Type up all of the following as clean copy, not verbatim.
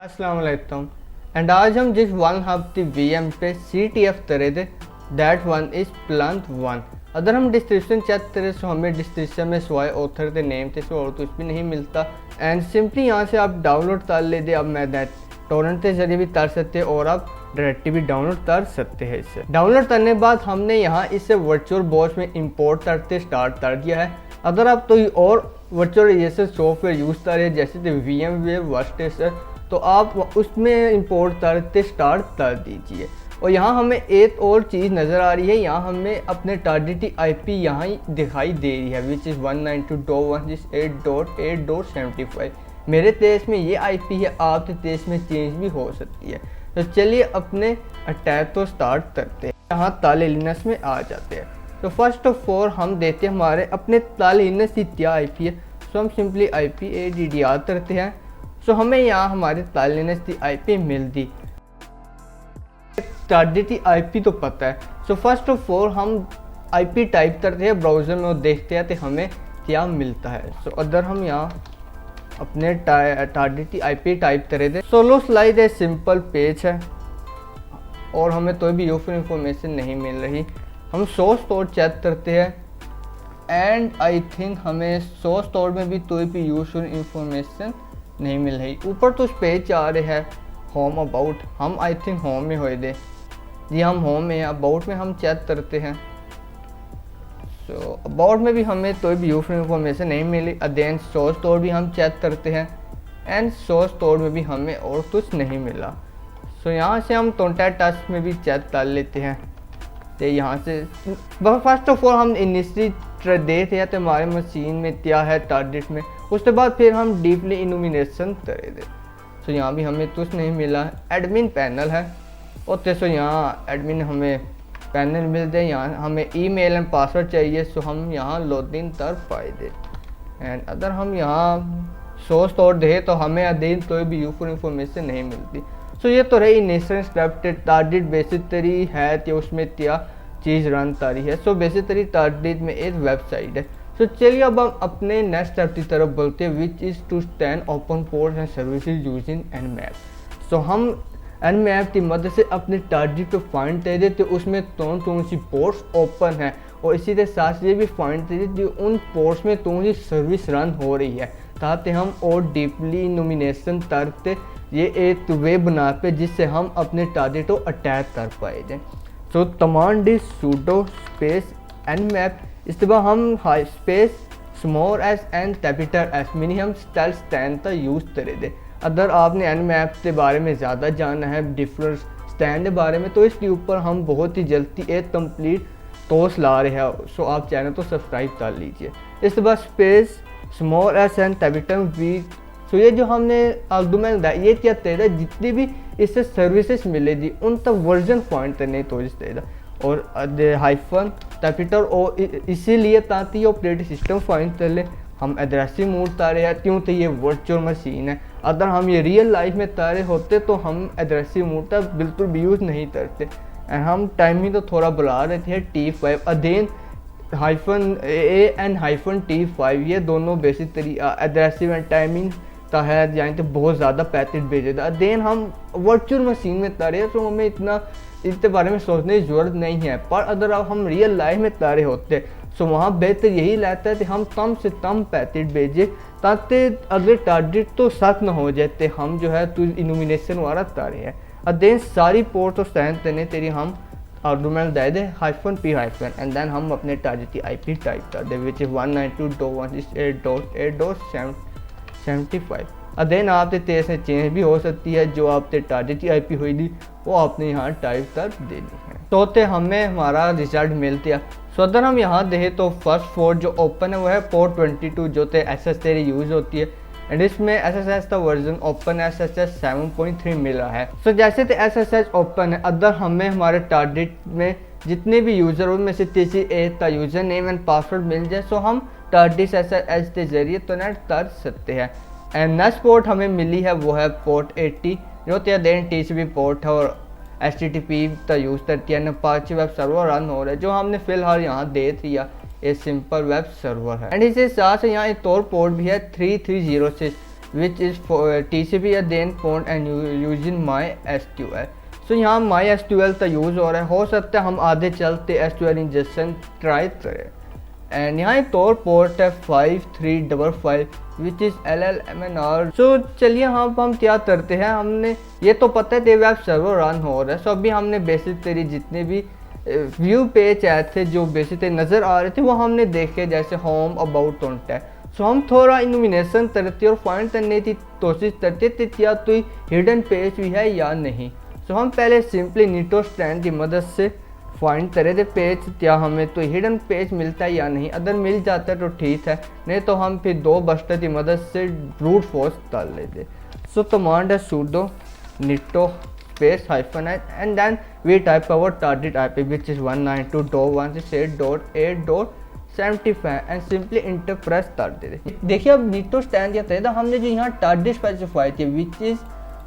अस्सलाम वालेकुम एंड आज हम जिस वन हब दी वीएम पे CTF करे थे that one is plant one. अगर हम डिस्क्रिप्शन चेक करें तो हमें डिस्क्रिप्शन में सवाए ऑथर के नेम थे सो और कुछ भी नहीं मिलता एंड सिंपली यहाँ से आप डाउनलोड कर लेते। अब मैं दैट टोरेंट के जरिए भी कर सकते हैं और आप डायरेक्टली भी डाउनलोड कर सकते हैं। इसे डाउनलोड करने के बाद हमने यहाँ इसे वर्चुअल बॉक्स में इंपोर्ट करते स्टार्ट कर दिया है। अगर आप कोई और वर्चुअलाइजेशन सॉफ्टवेयर यूज़ कर रहे हैं जैसे कि VMware वर्कस्टेशन तो आप उसमें इंपोर्ट करते स्टार्ट कर दीजिए। और यहाँ हमें एक और चीज़ नज़र आ रही है, यहाँ हमें अपने टारगेट IP यहाँ ही दिखाई दे रही है विच इज़ 192.168.8.75। मेरे देश में ये IP है, आपके देश में चेंज भी हो सकती है। तो चलिए अपने अटैक तो स्टार्ट करते हैं। यहाँ ताले लिनक्स में आ जाते हैं। तो फर्स्ट ऑफ ऑल हम देते हैं हमारे अपने ताले लिनक्स की क्या IP है। सो हम सिंपली IP addr करते हैं। सो हमें यहाँ हमारे ताले लिनक्स की IP मिलती, टारगेट की IP तो पता है। सो फर्स्ट ऑफ ऑल हम IP टाइप करते हैं ब्राउज़र में और देखते हैं कि हमें क्या मिलता है। सो अगर हम यहाँ अपने टारगेट की IP टाइप करें थे सोलो स्लाइड एक सिंपल पेज है और हमें कोई भी यूजफुल इंफॉर्मेशन नहीं मिल रही। हम सोर्स कोड चेक करते हैं एंड आई थिंक हमें सोर्स कोड में भी कोई भी यूजफुल इंफॉर्मेशन नहीं मिल रही। ऊपर तो उस पेज आ रहे हैं होम अबाउट, हम आई थिंक होम में होए दे जी, हम होम में अबाउट में हम चेक करते हैं। सो अबाउट में भी हमें कोई भी यूजफुल इंफॉर्मेशन नहीं मिली। अदेन सोर्स कोड भी हम चेक करते हैं एंड सोर्स कोड में भी हमें और कुछ नहीं मिला। सो यहाँ से हम कॉन्टैक्ट अस में भी चेक कर लेते हैं। तो यहाँ से फर्स्ट ऑफ ऑल हम इनिशियली देते हैं तो हमारे मशीन में क्या है टारगेट में, उसके बाद फिर हम डीपली इल्यूमिनेशन करें थे। सो यहाँ भी हमें कुछ नहीं मिला। एडमिन पैनल है और तो यहाँ एडमिन हमें पैनल मिलते हैं। यहाँ हमें ईमेल एंड पासवर्ड चाहिए सो हम यहाँ लॉगिन कर पाए थे। एंड अगर हम यहाँ सोर्स कोड दे तो हमें अधीन कोई भी यूजफुल इंफॉर्मेशन नहीं मिलती। सो ये तो रही इनिशियल स्टेप। टारगेट बेसिक तरी है कि उसमें क्या चीज़ रन तारी है। सो बेसिक तरी टारगेट में एक वेबसाइट है। सो चलिए अब हम अपने नेक्स्ट स्टेप की तरफ बढ़ते हैं which is to stand open ports and services using Nmap। So हम Nmap की मदद से अपने टारगेट को फाइंड कर देते उसमें कौन कौन सी पोर्ट्स ओपन है और इसी के साथ ये भी फाइंड कर देते उन पोर्ट्स में कौन सी सर्विस रन हो रही है ताकि हम और डीपली नोमिनेशन करते ये एक वे बना पे जिससे हम अपने टारगेट को अटैक कर पाए थे। So command is sudo space Nmap। इसके बाद हम हाई space small S and capital S minimum style stand का यूज़ करे दे। अगर आपने Nmap के बारे में ज़्यादा जानना है डिफरेंट स्टैंड के बारे में तो इसके ऊपर हम बहुत ही जल्दी एक कंप्लीट कोर्स ला रहे हैं। सो आप चैनल तो सब्सक्राइब कर लीजिए। इसके बाद space small S and capital V. So ये जो हमने आर्गुमेंट है ये क्या तेरा जितनी भी इससे सर्विसेज मिलेगी उन तक वर्जन पॉइंट करने तो तेरा और हाइफन कैपिटल और इसीलिए ताकि ऑपरेटिंग सिस्टम फाइंड कर ले। हम एड्रेसिव मोड तारे हैं क्योंकि ये वर्चुअल मशीन है। अगर हम ये रियल लाइफ में तारे होते तो हम एड्रेसिव मोड का बिल्कुल भी यूज़ नहीं करते एंड हम टाइमिंग तो थोड़ा बुला रहे थे T5 अधेन hyphen A and hyphen T5 ये दोनों बेसिक तरीका एड्रेसिव एंड टाइमिंग का है जाए तो बहुत ज़्यादा पैकेट भेजे था। देन हम वर्चुअल मशीन में तारे तो हमें इतना इसके बारे में सोचने की ज़रूरत नहीं है। पर अगर अब हम रियल लाइफ में तारे होते तो वहाँ बेहतर यही रहता है कि हम कम से कम पैकेट भेजें ताकि अगले टारगेट तो सच न हो जाते हम जो है तो इल्यूमिनेशन वाला तारे हैं। और देन सारी पोर्ट और स्टैंड देने तेरी हम आर्गुमेंट दे दे -p एंड देन हम अपने टारगेट की IP टाइप कर दे विच इज़ 192.168.8.75। देन आपके तेज से चेंज भी हो सकती है जो आपके टारगेट की IP हुई थी वो आपने यहाँ टाइप कर देनी है तो हमें हमारा रिजल्ट मिलता है। सो अगर हम यहाँ देखें तो फर्स्ट पोर्ट जो ओपन है वो है पोर्ट 22 जो ते SS तेरी यूज़ होती है एंड इसमें SSH का वर्जन ओपन SSH 7.3 मिल रहा है। सो जैसे तो SSH ओपन है अगर हमें हमारे टारगेट में जितने भी यूज़र उनमें से किसी एक का यूज़र नेम एंड पासवर्ड मिल जाए सो हम टारगेट SSH के जरिए कनेक्ट कर सकते हैं। एंड नेक्स्ट पोर्ट हमें मिली है वो है पोर्ट 80 जो देन TCP पोर्ट है और HTTP का यूज़ करती है। अपाचे वेब सर्वर रन हो रहा है जो हमने फिलहाल यहाँ दे दिया एक सिंपल वेब सर्वर है। एंड इसके साथ यहाँ एक और पोर्ट भी है 330 से विच इज़ TCP या then point and using MySQL। So यहाँ MySQL का यूज़ हो रहा है, हो सकता है हम आधे चलते SQL इंजेक्शन ट्राई करें। एंड यहाँ एक और पोर्ट है 5355 विच इज़ LLMNR। सो चलिए हम क्या करते हैं, हमने ये तो पता है वेब सर्वर रन हो रहा है। सो अभी हमने बेसिक तेरी जितने भी व्यू पेज आए थे जो बेसिक नज़र आ रहे थे वो हमने देखे, जैसे होम, अबाउट, कॉन्टैक्ट। सो हम थोड़ा इल्यूमिनेशन करते और फाइंड करने की कोशिश करते थे क्या तो हिडन पेज भी है या नहीं। सो हम पहले सिंपली नीटो स्टैंड की मदद से फाइंड करे थे पेज, क्या हमें तो हिडन पेज मिलता है या नहीं। अगर मिल जाता है तो ठीक है, नहीं तो हम फिर 2 बस्टर की मदद से ब्रूट फोर्स डाल लेते। सो कमांड है sudo nito space -n and then we type our target IP which is 192.168.8.75 and simply enter press कर देते। देखिए अब नीटो स्टैंड या था हमने जो यहाँ टारगेट स्पेसिफाई किया विच इज़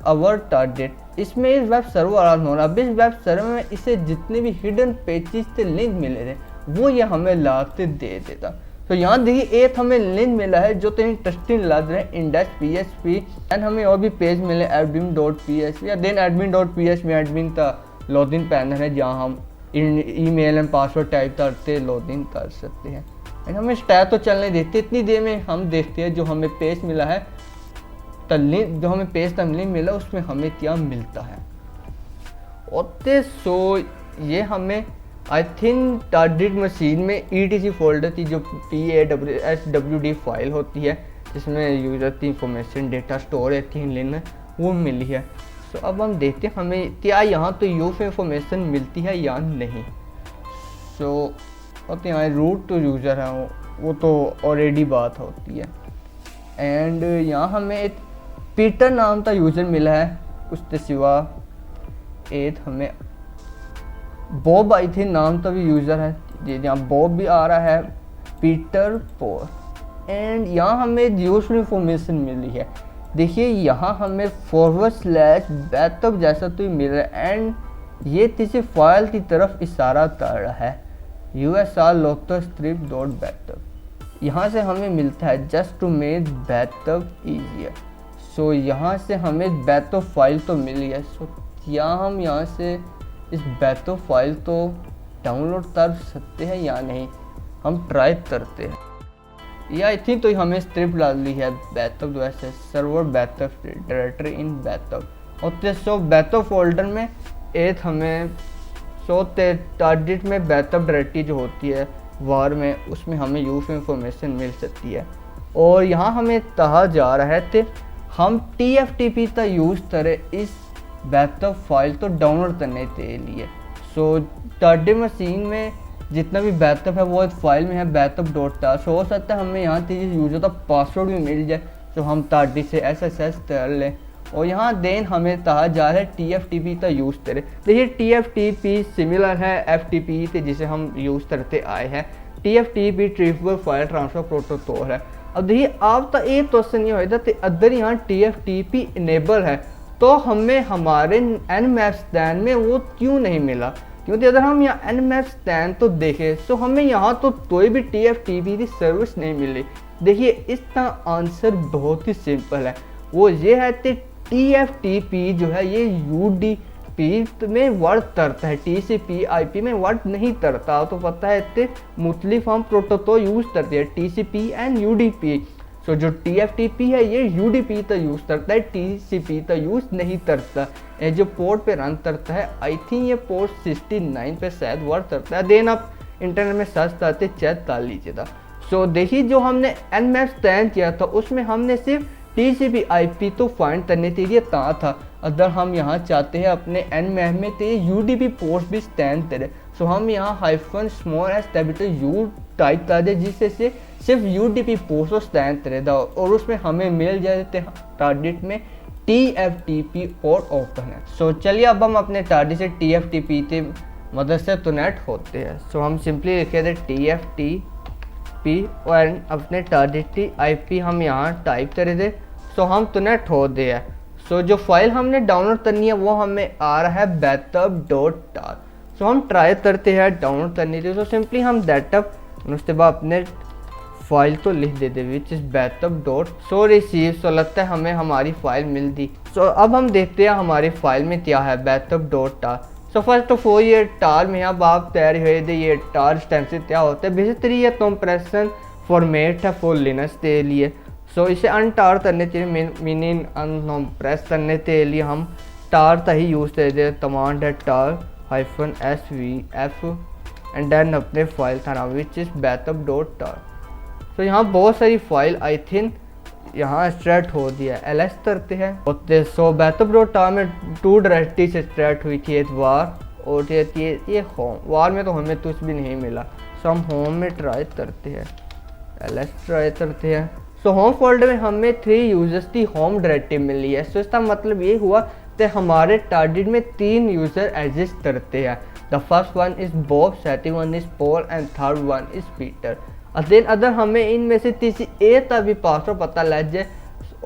अवर टारगेट, इसमें इस वेब सर्वर रन हो रहा है। अब इस वेब सर्वर में इसे जितने भी हिडन पेजेस से लिंक मिले थे वो ये हमें ला के दे देता। तो यहाँ देखिए एक हमें लिंक मिला है जो तो इंटरेस्टिंग लग रहा है, index.php एंड हमें और भी पेज मिले admin.php या देन admin.php में एडमिन का लॉगिन पैनल है जहाँ हम ईमेल एंड पासवर्ड टाइप करते लॉगिन कर सकते हैं। एंड हमें स्टैक तो चलने देते, इतनी देर में हम देखते हैं जो हमें पेज मिला है लिंक, जो हमें पेज का लिंक मिला उसमें हमें क्या मिलता है। ओके सो ये हमें आई थिंक टारगेट मशीन में ETC फोल्डर की जो PAWSWD फाइल होती है जिसमें यूज़र की इंफॉर्मेशन डेटा स्टोर है 3 लाइन में वो मिली है। सो अब हम देखते हैं हमें क्या यहाँ तो यूज़ इंफॉर्मेशन मिलती है या नहीं। सो अब यहाँ रूट तो यूज़र है वो तो ऑलरेडी बात होती है। एंड यहाँ हमें एक पीटर नाम का यूज़र मिला है, उसके सिवा एक हमें बॉब आई थी नाम का भी यूज़र है, यहाँ बॉब भी आ रहा है, पीटर पोर। एंड यहाँ हमें यूजफुल इंफॉर्मेशन मिली है। देखिए यहाँ हमें / बैकअप जैसा तो मिल रहा है एंड ये किसी फाइल की तरफ इशारा कर रहा है USR local strip.backup। यहाँ से हमें मिलता है just to make backup easier. So यहाँ से हमें बैकअप फाइल तो मिली है। सो क्या हम यहाँ से इस बैकअप फाइल तो डाउनलोड कर सकते हैं या नहीं, हम ट्राई करते हैं। या आई थिंक तो हमें स्क्रिप्ट डाली है बैकअप वैसे server backup directory in backup. और सो बैकअप फोल्डर में एक हमें टारगेट में बैकअप डायरेक्टरी जो होती है वार में उसमें हमें यूज इंफॉर्मेशन मिल सकती है। और यहाँ हमें कहा जा रहा है कि हम TFTP का यूज़ करें इस बैकअप फाइल तो डाउनलोड करने के लिए। सो टारगेट मशीन में जितना भी बैकअप है वो एक फाइल में है बैकअप.tar। सो हो सकता है हमें यहाँ से यूज़र का पासवर्ड भी मिल जाए तो हम टारगेट से SSH कर लें। और यहाँ देन हमें कहा जा रहा है TFTP का यूज़ करें। देखिए TFTP सिमिलर है FTP से जिसे हम यूज़ करते आए हैं। TFTP triple file transfer protocol है। अब देखिए आप तो एक क्वेश्चन नहीं होता तो अगर यहाँ TFTP इनेबल है तो हमें हमारे Nmap स्टैंड में वो क्यों नहीं मिला, क्योंकि अगर हम यहाँ Nmap स्टैंड तो देखें तो हमें यहाँ तो कोई भी TFTP की सर्विस नहीं मिली। देखिए इसका आंसर बहुत ही सिंपल है, वो ये है कि TFTP जो है ये UDP में वर्क करता है, TCP/IP में वर्क नहीं करता। तो पता है कि मुख्तलिफ हम प्रोटोकॉल यूज़ करते हैं TCP एंड UDP। सो जो TFTP है ये UDP का यूज़ करता है, TCP का यूज़ नहीं करता। ये जो पोर्ट पे रन करता है आई थिंक ये पोर्ट 69 पे शायद वर्क करता है। देन आप इंटरनेट में सर्च करते चेक कर लीजिएगा। सो देखिए जो हमने Nmap स्कैन किया था उसमें हमने सिर्फ TCP/IP तो फाइंड करने के लिए कहा था। अगर हम यहाँ चाहते हैं अपने Nmap में तो ये UDP पोर्ट भी स्कैन करें। सो हम यहाँ -u टाइप कर दें जिससे से सिर्फ UDP पोर्ट को स्कैन करेगा और उसमें हमें मिल जाते टारगेट में TFTP पोर्ट ओपन है। सो चलिए अब हम अपने टारगेट से TFTP की मदद से कनेक्ट होते हैं। सो हम सिंपली लिखे थे TFTP और अपने टारगेट की IP हम यहाँ टाइप करे थे। सो हम कनेक्ट हो गए हैं। सो जो फाइल हमने डाउनलोड करनी है वो हमें आ रहा है बैकअप.tar। सो हम ट्राई करते हैं डाउनलोड करने के लिए। तो सिंपली हम डेटअप उसके बाद अपने फाइल तो लिख देते which is backup dot so receive. So लगता है हमें हमारी फाइल मिल दी। सो अब हम देखते हैं हमारी फाइल में क्या है, backup dot tar. So first of all ये टार में यहाँ बाप तैयार हुए थे, ये टार स्टैंसिल क्या होता है, बेसिकली ये कंप्रेशन फॉर्मेट है फॉर लिनक्स के लिए। सो इसे अनटार करने के लिए मीनिंग अनकम्प्रेस करने के लिए हम टार का ही यूज़ करते हैं। कमांड है टार -svf एंड देन अपने फाइल का नाम विच इज़ बैकअप डॉट टार। तो यहाँ बहुत सारी फाइल आई थिंक यहाँ स्टार्ट हो दिया है, ls करते हैं। सो बैकअप डॉट टार में 2 डायरेक्टरी से स्टार्ट हुई थी, एक वार और ये होम। वार में तो हमें कुछ भी नहीं मिला, सो हम होम में ट्राई करते हैं, ls ट्राई करते हैं। सो होम फोल्डर में हमें 3 यूजर्स की होम डायरेक्टरी मिली है। सो इसका मतलब ये हुआ कि हमारे टारगेट में 3 यूज़र एग्जिस्ट करते हैं। The first one is Bob, second one is Paul and third one is Peter. Then अगर हमें इनमें से किसी एक का भी पासवर्ड पता लग जाए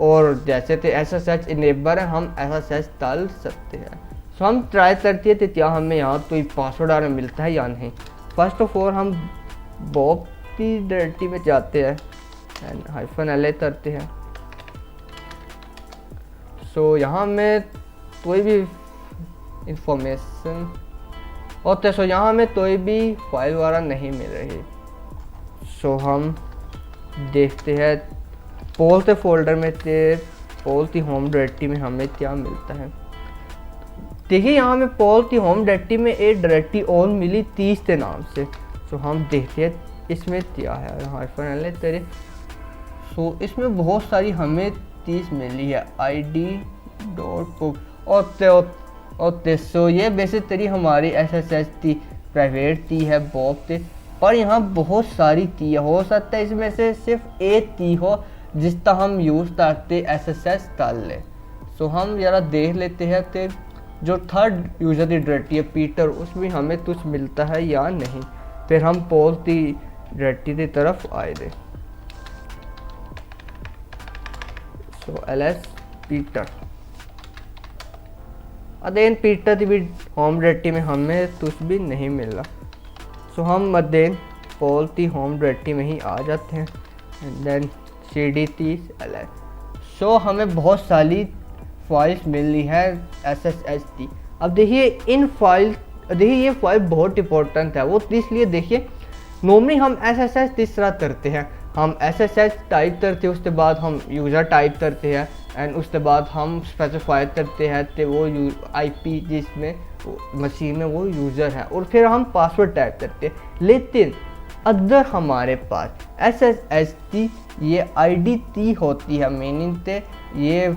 और जैसे थे SSH इनेबल है, हम SSH डाल सकते हैं। सो हम ट्राई करते हैं कि क्या हमें यहाँ तो पासवर्ड आने मिलता है या नहीं। फर्स्ट ऑफ ऑल हम बॉब की डायरेक्टरी में जाते हैं एंड -la करते हैं। सो यहाँ में कोई भी इंफॉर्मेशन होते, सो यहाँ हमें कोई भी फाइल वगैरह नहीं मिल रही। सो हम देखते हैं पोल के फोल्डर में से पोल की होम डायरेक्टरी में हमें क्या मिलता है। देखिए यहाँ हमें पोल की होम डायरेक्टरी में एक डायरेक्टरी और मिली 30 के नाम से। सो हम देखते हैं इसमें क्या है, -la तेरे। सो इसमें बहुत सारी हमें 30 मिली है id.pub और सो ये बेसिकली हमारी SSH थी, प्राइवेट थी है बॉब थे, पर यहाँ बहुत सारी थी। हो सकता है इसमें से सिर्फ एक थी हो जिसका हम यूज़ करते SSH डाल ले। सो हम ज़रा देख लेते हैं कि जो थर्ड यूज़र की डायरेक्टरी है पीटर, उसमें हमें कुछ मिलता है या नहीं। फिर हम पोल की डायरेक्टरी की तरफ आए थे। सो ls पीटर, अदेन पीटर की भी होम डायरेक्टरी में हमें कुछ भी नहीं मिला। सो हम अदेन पोल की होम डायरेक्टरी में ही आ जाते हैं एंड देन cd30ls। सो हमें बहुत सारी फाइल्स मिली है SSH की। अब देखिए ये फाइल बहुत इंपॉर्टेंट है, वो इसलिए देखिए नॉर्मली हम SSH किस तरह करते हैं, हम SSH टाइप करते हैं, उसके बाद हम यूज़र टाइप करते हैं एंड उसके बाद हम स्पेसिफाई करते हैं कि वो IP जिसमें मशीन में वो यूज़र है और फिर हम पासवर्ड टाइप करते हैं। लेकिन अगर हमारे पास SSH की ये ID होती है, मीनिंग से ये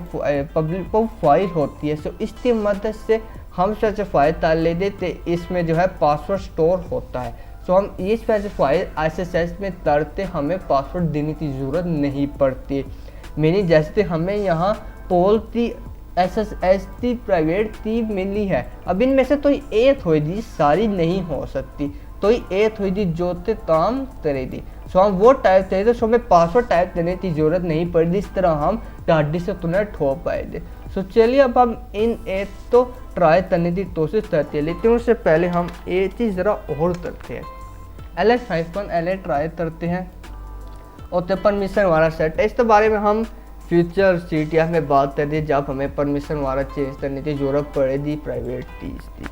पब्लिक फाइल होती है, सो इसकी मदद से हम स्पेसिफाई कर ले देते, इसमें जो है पासवर्ड स्टोर होता है। सो हम ये स्पेसिफाई SSH में करते, हमें पासवर्ड देने की ज़रूरत नहीं पड़ती। मीनिंग जैसे हमें यहाँ पोल की SSH की प्राइवेट की मिली है, अब इनमें से तो एक होगी, सारी नहीं हो सकती, तो एक होगी जो ते काम करेगी। सो हम वो टाइप करेंगे, सो हमें पासवर्ड टाइप देने की ज़रूरत नहीं पड़ेगी, इस तरह हम डाडी से कनेक्ट हो पाएंगे। सो चलिए अब हम इन एक तो ट्राई करने की कोशिश करते हैं, लेकिन उससे पहले हम एक चीज़ ज़रा और करते हैं, ls-la ट्राई करते हैं और तो परमिशन वाला सेट है। इसके बारे में हम फ्यूचर CTF में बात कर दी जब हमें परमिशन वाला चेंज करने की ज़रूरत पड़ेगी प्राइवेट चीज़ की।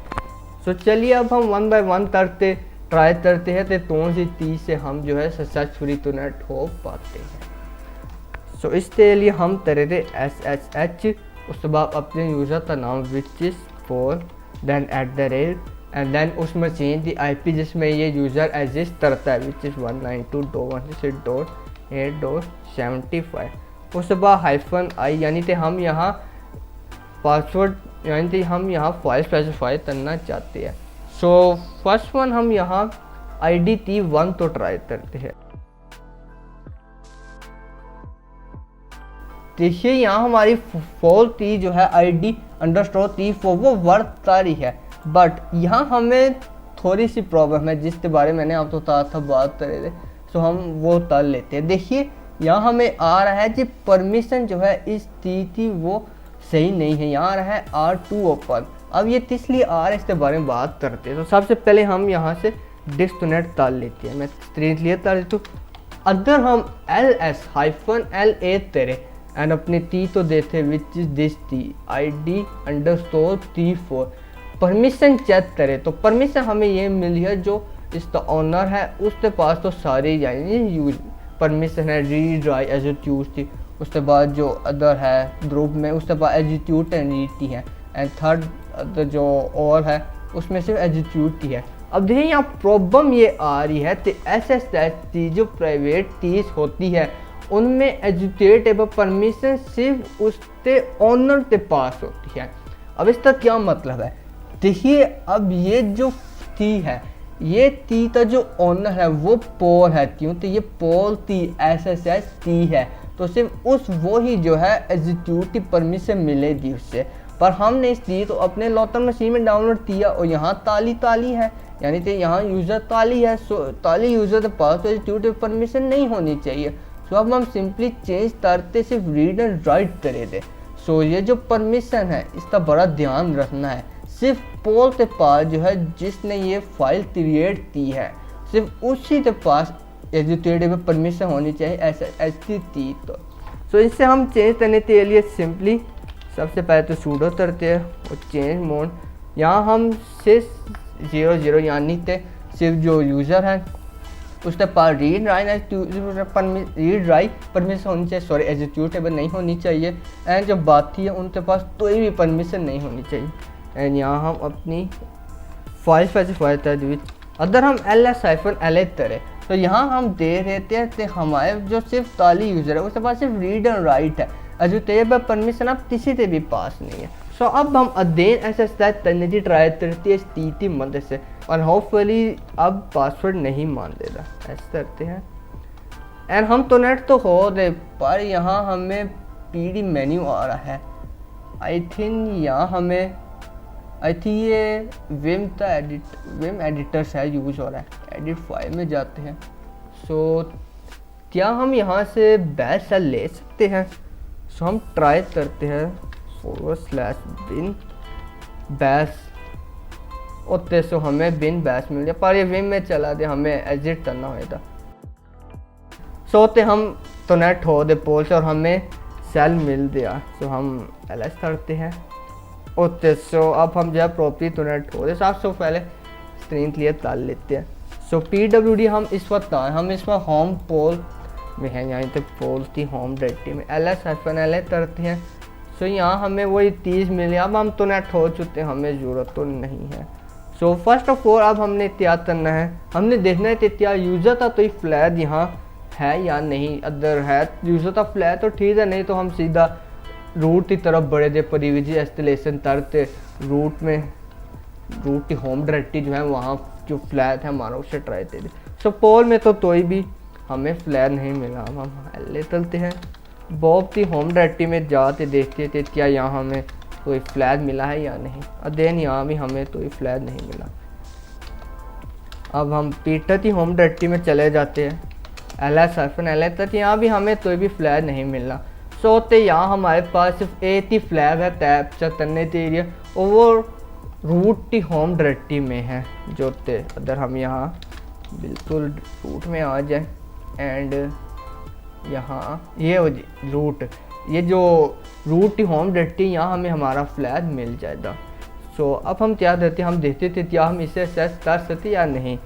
सो चलिए अब हम 1 बाय 1 करते ट्राई करते हैं तो कौन सी चीज़ से हम जो है सक्सेसफुली कनेक्ट हो पाते हैं। सो इसके लिए हम करते SSH, उसके बाद अपने यूज़र का नाम which is Paul, then @ and then उस मशीन की IP जिसमें ये यूज़र एग्जिस्ट करता है विच इज़ 192.168.8.75। उसके बाद -i यानी कि हम यहाँ पासवर्ड यानी कि हम यहाँ फाइल स्पेसिफाई करना चाहते हैं। सो फर्स्ट वन हम यहाँ id1 तो ट्राई करते हैं। देखिए यहाँ हमारी फॉल्टी जो है id_t4 वो वर्क तारी है, बट यहाँ हमें थोड़ी सी प्रॉब्लम है जिसके बारे में मैंने आपको था बात कर रहे थे। सो हम वो कर लेते हैं। देखिए यहाँ हमें आ रहा है कि परमिशन जो है इस t वो सही नहीं है, यहाँ आ रहा है R2 ओपन। अब ये इसलिए आ रहा है, इसके बारे में बात करते हैं। तो सबसे पहले हम यहाँ से डिस्कनेक्ट कर लेते हैं। मैं स्क्रीन क्लियर कर देता हूँ। अगर हम ls-la तेरे एंड अपनी टी तो देते which is this t id_t4 permission check करे तो परमिशन हमें ये मिली है जो इसका ऑनर है उसके पास तो सारी यानी परमिशन है रीड राइट एग्जीक्यूट थी, उसके बाद जो अदर है ग्रुप में उसके बाद एग्जीक्यूट एंड रीड टी है एंड थर्ड जो और है उसमें सिर्फ एग्जीक्यूट टी है। अब देखिए यहाँ प्रॉब्लम ये आ रही है तो SSH जो प्राइवेट टीज होती है उनमें एग्जीक्यूटेबल परमिशन सिर्फ उसके ओनर के पास होती है। अब इसका क्या मतलब है, देखिए अब ये जो टी है ये टी का जो ओनर है वो पोल है, क्यों तो ये पोल टी SSH टी है तो सिर्फ उस वो ही जो है एग्जीक्यूट की परमिशन मिलेगी उससे। पर हमने इस टी तो अपने लोकल मशीन में डाउनलोड किया और यहाँ ताली है यानी कि यहाँ यूज़र ताली है, सो ताली यूज़र के पास तो एग्जीक्यूट परमिशन नहीं होनी चाहिए। सो अब हम सिंपली चेंज करते सिर्फ रीड एंड राइट करे थे। सो ये जो परमिशन है इसका बड़ा ध्यान रखना है, सिर्फ पोल के पास जो है जिसने ये फाइल क्रिएट की है सिर्फ उसी के पास एग्जीक्यूटेबल परमिशन होनी चाहिए SSH टी। तो सो इससे हम चेंज करने के लिए सिंपली सबसे पहले तो सूडो करते हैं और चेंज मोड यहाँ हम सिर्फ 00 यानी कि सिर्फ जो यूज़र है उसके पास रीड राइट परमिशन होनी चाहिए, सॉरी एग्जीक्यूटेबल नहीं होनी चाहिए एंड जो बाकी है उनके पास कोई भी परमिशन नहीं होनी चाहिए। एंड यहाँ हम अपनी फाइल स्पेसिफाई कर अगर हम ls-la करें तो यहाँ हम दे रहे थे हमारे जो सिर्फ ताली यूज़र है उसके पास सिर्फ रीड एंड राइट है, एग्जीक्यूटेबल परमिशन अब किसी के भी पास नहीं है। सो अब हम अगेन SSH करने की ट्राई करती है इस टी की मदद से और होपफुली अब पासवर्ड नहीं मान देगा। ऐसे करते हैं एंड हम तो नेट तो हो रहे पर यहाँ हमें PD मेन्यू आ रहा है। आई थिंक यहाँ हमें ये विम एडिटर शायद यूज़ हो रहा है, एडिट फाइल में जाते हैं। सो क्या हम यहाँ से बैश सेल ले सकते हैं? सो हम ट्राई करते हैं /bin बैश ओते सो हमें बिन बैश मिल गया पर ये विम में चला दे हमें एग्जिट करना होगा। सोते हम तो नेट हो दे पोल से और हमें सेल मिल गया। सो हम ls करते हैं ओते सो अब हम जो है प्रॉपर्टी तो नेट हो दे साफ सो पहले स्क्रीन क्लियर कर लेते हैं। सो pwd हम इस वक्त हम इस वक्त होम पोल में है, यहाँ तक पोल थी होम डायरेक्टरी में ls-la करते हैं। सो यहाँ हमें वही 30 मिले, अब हम तो नेट हो चुके हैं हमें ज़रूरत तो नहीं है। सो फर्स्ट ऑफ ऑल अब हमने इत्याद करना है, हमने देखना है कि क्या यूज़र का कोई फ्लैग यहाँ है या नहीं। अगर है यूज़र का फ्लैग तो ठीक है, नहीं तो हम सीधा रूट की तरफ बढ़े दे प्रिविलेज इंस्टॉलेशन करते रूट की होम डायरेक्टरी जो है वहाँ जो फ्लैग है हमारा उससे ट्राई दे। सो पोल में तो कोई भी हमें फ्लैग नहीं मिला। अब हम ले चलते हैं बॉब की होम डायरेक्टरी में जाते देखते थे क्या यहाँ हमें कोई फ्लैग मिला है या नहीं। और देन यहाँ भी हमें कोई फ्लैग नहीं मिला। अब हम पीटर की होम डायरेक्टरी में चले जाते हैं ls-la तक, यहाँ भी हमें कोई भी फ्लैग नहीं मिला। सो तो यहाँ हमारे पास सिर्फ एक ही फ्लैग है टैप चेक करने के लिए और वो रूट की होम डायरेक्टरी में है जो ते अगर हम यहाँ बिल्कुल रूट में आ जाए एंड यहाँ ये रूट ये जो रूट की होम डायरेक्टरी यहाँ हमें हमारा फ्लैग मिल जाएगा। सो अब हम क्या देते हम देखते थे क्या हम इसे सर्च कर सकते या नहीं।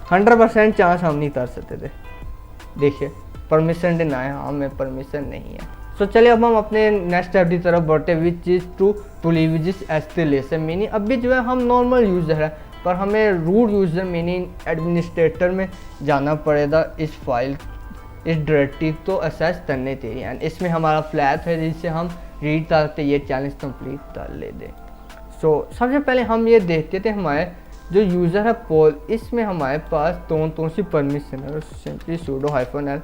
100% चांस हम नहीं कर सकते थे। देखिए परमिशन डिनाई, हाँ हमें परमिशन नहीं है। सो चलिए अब हम अपने नेक्स्ट स्टेप की तरफ बढ़ते which is to privilege installation. Meaning अभी जो है हम नॉर्मल यूज़र है पर हमें रूट यूज़र मीनिंग एडमिनिस्ट्रेटर में जाना पड़ेगा इस फाइल इस डायरेक्टरी को असेस करने के लिए एंड इसमें हमारा फ्लैग है जिससे हम रीड करते ये चैलेंज कंप्लीट कर ले दें। सो सबसे पहले हम ये देखते थे हमारे जो यूज़र है पोल इसमें हमारे पास कौन सी परमिशन है। सिंपली sudo -l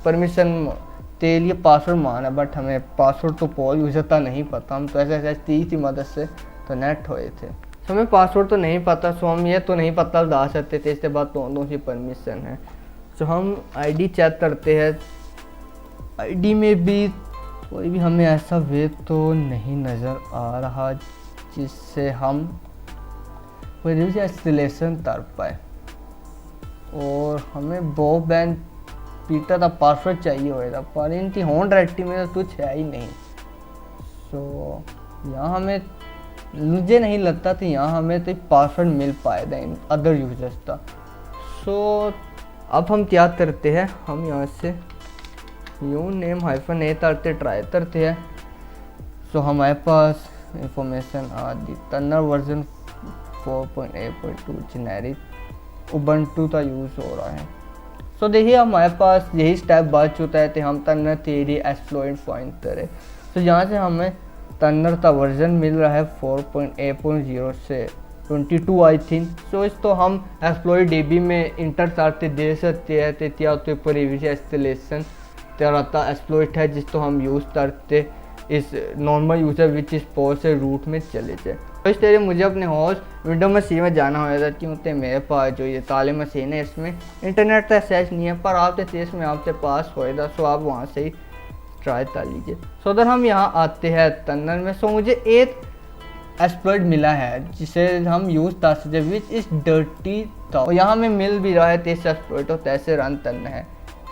परमिशन के लिए पासवर्ड माना बट हमें पासवर्ड तो पोल यूज़र का नहीं पता, हम तो ऐसे की मदद से तो नेट हुए थे। सो हमें पासवर्ड तो नहीं पता, सो हम ये तो नहीं पता ला सकते थे इसके बाद कौन सी परमिशन है। सो हम आईडी चेक करते हैं, आईडी में भी कोई भी हमें ऐसा वे तो नहीं नज़र आ रहा जिससे हम कोई इंस्टॉलेशन कर पाए और हमें बॉब एंड पीटा था पासवर्ड चाहिए होएगा, पर इनकी होन डायरेक्टरी में तो कुछ है ही नहीं। सो यहाँ हमें मुझे नहीं लगता था यहाँ हमें तो पासवर्ड मिल पाएगा इन अदर यूजर्स का। सो अब हम क्या करते हैं, हम यहाँ से uname-a करते ट्राई करते हैं। सो हमारे पास इंफॉर्मेशन आ दी, टर्नर वर्जन 4.8.2 जेनेरिक उबंटू का यूज़ हो रहा है। सो देखिए हमारे पास यही स्टेप बच चुका है कि हम टर्नर थियरी एक्सप्लॉइट फाइंड करें। तो यहाँ से हमें टर्नर का वर्जन मिल रहा है 4.8.0 से 22 आई थिंक। सो इसको हम एक्सप्लॉइट डीबी में इंटर करते दे सकते हैं। तो क्या तो प्रीवियस इंस्टॉलेशन तरह एक्सप्लॉइट है जिसको हम यूज़ करते इस नॉर्मल यूज़र विच इस पोर्ट से रूट में चले जाए। तो इस तरह मुझे अपने होस्ट विंडो मशीन में जाना होगा क्योंकि मेरे पास जो ये ताले मशीन है इसमें इंटरनेट का एक्सेस नहीं है, पर आपके केस में आपके पास होएगा। सो आप वहाँ से ही ट्राई कर लीजिए। सो अगर हम यहाँ आते हैं टर्नर में, सो मुझे एक एक्सप्लॉइट मिला है जिसे हम यूज़ कर सकते विच इस डर्टी था, और यहाँ हमें मिल भी रहा है तो इस एक्सप्लॉइट को कैसे रन करना है।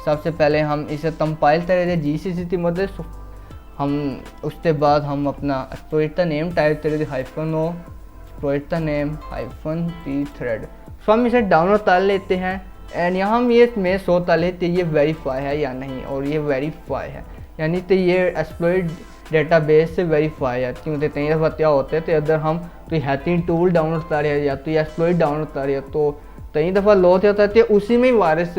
सबसे पहले हम इसे कंपाइल कर रहे थे GCC की मदद। हम उसके बाद हम अपना एक्सप्लॉइट का नेम टाइप कर रहे थे -o एक्सप्लॉइट का नेम -pthread। सो हम इसे डाउनलोड कर लेते हैं एंड यहाँ हम ये में शो कर लेते ये वेरीफाई है या नहीं, और ये वेरीफाई है यानी तो ये एक्सप्लॉइट डेटाबेस से वेरीफाई है। क्योंकि कई दफ़ा क्या होते हैं तो अगर हम कोई हैकिंग टूल डाउनलोड कर रहे हैं या तो एक्सप्लॉइट डाउनलोड कर रहे हैं तो कई दफ़ा लोग होता है उसी में ही वायरस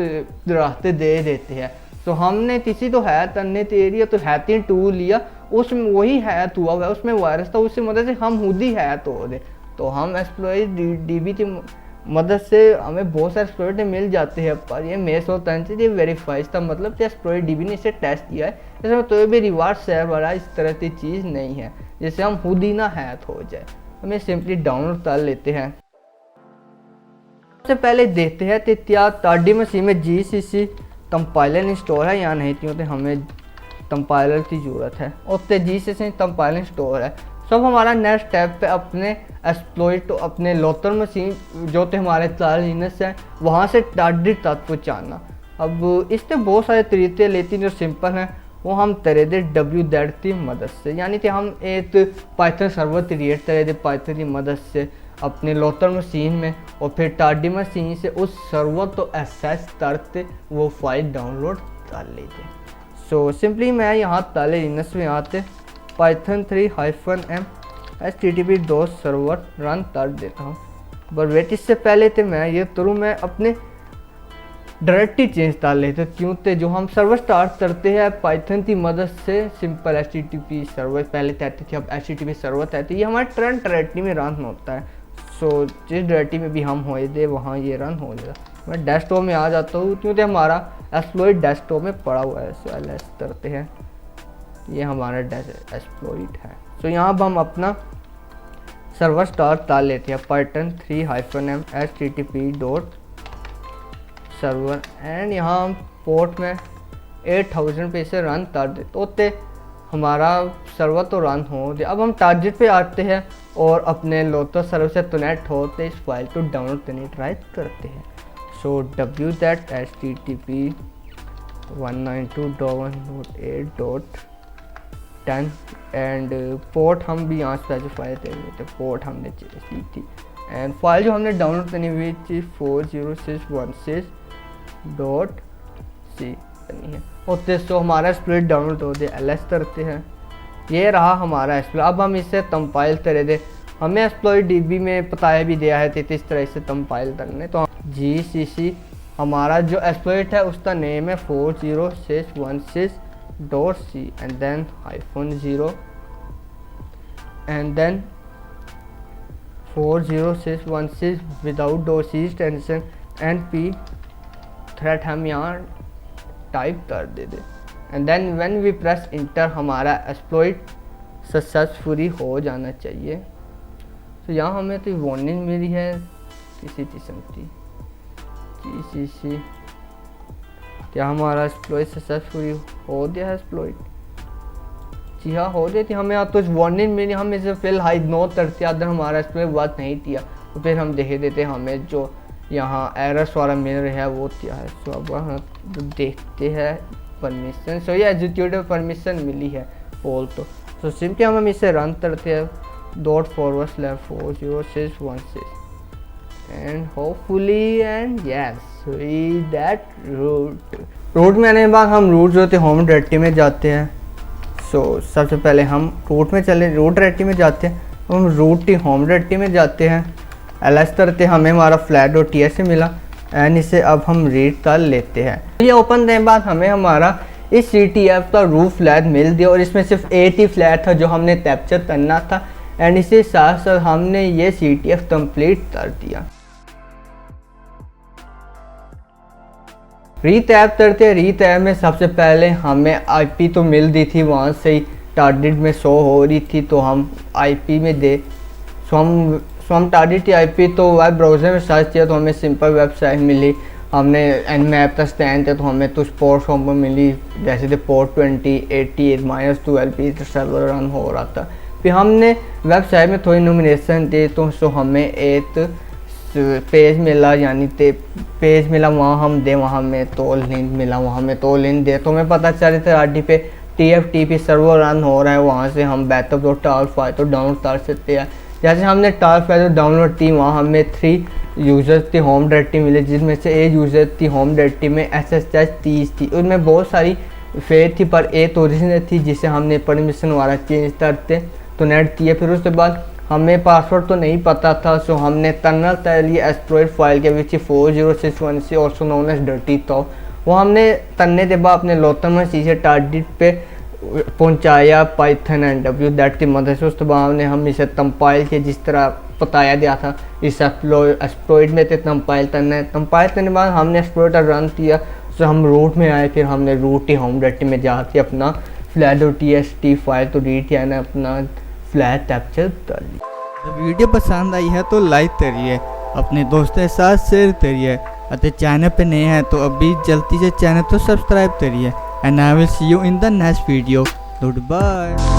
रास्ते दे देते हैं। तो हमने किसी तो हैक करने के एरिया तो हैकिंग टूल लिया, उसमें वही हैक हुआ है, उसमें वायरस था, उसकी मदद से हम खुद ही हैक हो गए। तो हम एक्सप्लॉइट डीबी की मदद से हमें बहुत सारे एक्सप्लॉइट मिल जाते हैं, पर ये मेस होता है ये वेरीफाई का मतलब कि एक्सप्लॉइट डीबी ने इसे टेस्ट किया है, इसमें तो भी रिवार्ड शेयर वाला इस तरह की चीज़ नहीं है जिससे हम खुद ही ना हैक हो जाए। हमें सिंपली डाउनलोड कर लेते हैं। सबसे पहले देखते हैं कि क्या ताड़ी मशीन में GCC कंपाइलर इंस्टॉल है या नहीं, क्योंकि हमें कंपाइलर की ज़रूरत है। और GCC कंपाइलर इंस्टॉल है। सब हमारा नेक्स्ट स्टेप पे अपने एक्सप्लॉइट अपने लोकल मशीन जो तो हमारे लिनक्स है वहाँ से टारगेट तक पहुँचाना। अब इससे बहुत सारे तरीके लेती जो सिंपल हैं वो हम करे दे wget की मदद से, यानी कि हम एक पाइथन सर्वर क्रिएट करे दे पाइथन की मदद से अपने लोकल मशीन में, और फिर टाडी मशीन से उस सर्वर तो एक्सेस करते वो फाइल डाउनलोड कर लेते। सो सिंपली मैं यहाँ ताले लिनक्स में आते python 3-m http server run कर देता हूँ। पर वेट इससे पहले तो मैं ये करूँ मैं अपने डायरेक्टरी चेंज कर लेते क्योंकि जो हम सर्वर स्टार्ट करते हैं पाइथन की मदद से सिंपल HTTP सर्वर पहले कहते थे, अब HTTP सर्वर कहते हैं। ये हमारे करंट डायरेक्टरी में रन होता है। सो जिस डायरेक्टरी में भी हम होए थे वहाँ ये रन हो जाएगा। मैं डेस्कटॉप में आ जाता हूँ क्योंकि हमारा एक्सप्लॉइट डेस्कटॉप में पड़ा हुआ है। सो एलएस करते हैं, ये हमारा एक्सप्लॉइट है। सो यहाँ अब हम अपना सर्वर स्टार्ट कर लेते हैं python 3-m http server and यहाँ हम पोर्ट में 8000 पे इसे रन कर देते होते हमारा सर्वर तो रन हो गया। अब हम टारगेट पे आते हैं और अपने लोकल सर्वर से कनेक्ट होते इस फाइल को डाउनलोड करने ट्राई करते हैं। सो wget http 192.168.10 एंड पोर्ट हम भी यहाँ स्पेसिफाई कर देते, पोर्ट हमने दी थी एंड फाइल जो हमने डाउनलोड करनी हुई थी 40616.c करनी है। और तो हमारा स्प्लिट डाउनलोड हो दे एलएस करते हैं। ये रहा हमारा एक्सप्लॉइट। अब हम इसे कंपाइल करे दे, हमें एक्सप्लॉइट डीबी में बताया भी दिया है तो इस तरह से कंपाइल करने। तो GCC हमारा जो एक्सप्लॉइट है उसका नेम है 40616.c and then -0 and then 40616 without .c extension and pthread हम यहाँ टाइप कर दे and then when we press enter हमारा एक्सप्लॉइट सक्सेसफुली हो जाना चाहिए। तो यहाँ हमें तो वार्निंग मिली है किसी किस्म की GCC क्या हमारा एक्सप्लॉइट सक्सेसफुली हो गया है। एक्सप्लॉइट जी हाँ हो गई थी, हमें यहाँ तो वार्निंग मिली, हम इसे फिल हाइड नो करते अगर हमारा एक्सप्लॉइट बात नहीं किया तो फिर हम देख देते हमें जो यहाँ एरर्स वाला मिल रहा है वो क्या है। सो अब हम देखते हैं परमिशन। सो ये एग्जीक्यूटिव परमिशन मिली है ऑल तो। सो सिंपली हम इसे रन करते हैं .//400616 and hopefully and yes that root में आने के बाद हम रूट जो थे होम डायरेक्टरी में जाते हैं। सो सबसे पहले हम रूट डायरेक्टरी में जाते हैं। हम रूट की होम डायरेक्टरी में जाते हैं, ls करते हमें हमारा flat.ts मिला एंड इसे अब हम रीड कर लेते हैं। ये ओपन करने के बाद हमें हमारा इस CTF का रूट फ्लैग मिल दिया और इसमें सिर्फ 8 ही फ्लैग था जो हमने कैप्चर करना था एंड इसी साथ साथ हमने ये CTF कंप्लीट कर दिया। रीटैप करते रीटैप में सबसे पहले हमें IP तो मिल दी थी, वहाँ से ही टारगेट में शो हो रही थी तो हम IP में दे सो हम टारगेट IP तो वेब ब्राउज़र में सर्च किया तो हमें सिंपल वेबसाइट मिली। हमने nmap का स्टैंड थे तो हमें तो पोर्ट फॉर्म मिली, जैसे थे पोर्ट 2088-12 सर्वर रन हो रहा था। फिर हमने वेबसाइट में थोड़ी नॉमिनेशन दी तो सो हमें एक पेज मिला, यानी पेज मिला वहाँ हम दे, वहाँ में तो लिंक मिला, वहाँ में तो लिंक दे तो हमें पता चल रहा था RD पे TFTP सर्वर रन हो रहा है। वहाँ से हम बैकअप.tar फाइल तो डाउनलोड कर सकते हैं। जैसे हमने tar फाइल डाउनलोड की, वहाँ हमें 3 यूज़र्स की होम डायरेक्टरी मिली, जिसमें से एक यूज़र की होम डायरेक्टरी में SSH 30 थी। उसमें बहुत सारी फेक थी पर एक ओरिजिनल थी जिसे हमने परमिशन वाला चेंज करते तो नेट किए। फिर उसके बाद हमें पासवर्ड तो नहीं पता था सो हमने टनल कर लिया एक्सप्लॉइट फाइल के विच 40616 ऑल्सो नोन एज डर्टी तो वो हमने करने के बाद अपने लोकल चीज़ें टारगेट पे पहुंचाया पाइथन NW दैट की मदद से। उसके बाद हमने हम इसे कंपाइल किया जिस तरह बताया गया था इस एक्सप्लॉइट में थे कंपाइल करना है। कंपाइल करने के बाद हमने एक्सप्लॉइट रन किया तो हम रूट में आए। फिर हमने रूट की होम डायरेक्टरी में जाके अपना flat.txt फाइल तो रीड किया ना, अपना फ्लैग कैप्चर कर लिया। वीडियो पसंद आई है तो लाइक करिए, अपने दोस्तों के साथ शेयर करिए और चैनल पे नए हैं तो अभी जल्दी से चैनल तो सब्सक्राइब करिए and I will see you in the next video. Good bye.